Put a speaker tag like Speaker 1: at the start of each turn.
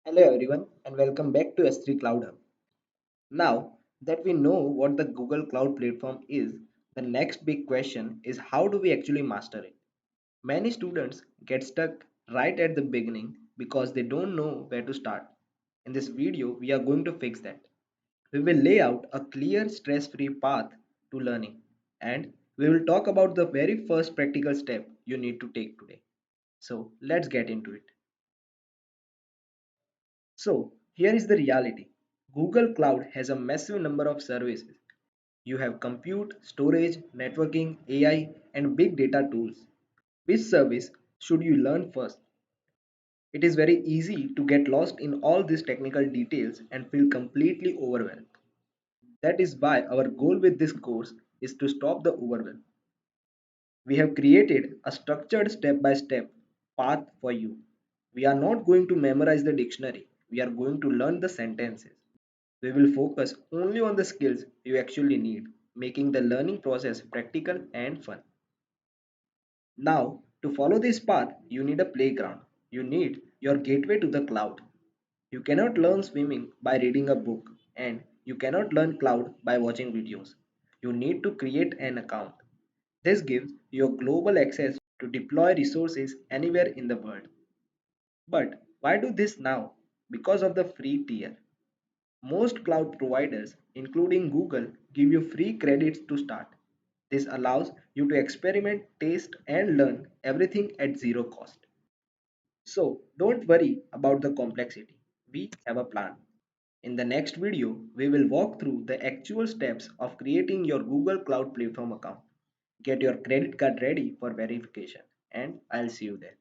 Speaker 1: Hello everyone and welcome back to S3 Cloud Hub. Now that we know what the Google Cloud Platform is, the next big question is how do we actually master it? Many students get stuck right at the beginning because they don't know where to start. In this video, we are going to fix that. We will lay out a clear stress-free path to learning and we will talk about the very first practical step you need to take today. So let's get into it. So, here is the reality. Google Cloud has a massive number of services. You have compute, storage, networking, AI, and big data tools. Which service should you learn first? It is very easy to get lost in all these technical details and feel completely overwhelmed. That is why our goal with this course is to stop the overwhelm. We have created a structured step by step path for you. We are not going to memorize the dictionary, we are going to learn the sentences. We will focus only on the skills you actually need, making the learning process practical and fun. Now, to follow this path, you need a playground. You need your gateway to the cloud. You cannot learn swimming by reading a book, and you cannot learn cloud by watching videos. You need to create an account. This gives you global access to deploy resources anywhere in the world. But why do this now? Because of the free tier. Most cloud providers, including Google, give you free credits to start. This allows you to experiment, taste, and learn everything at zero cost. So don't worry about the complexity. We have a plan. In the next video, we will walk through the actual steps of creating your Google Cloud Platform account. Get your credit card ready for verification, and I'll see you there.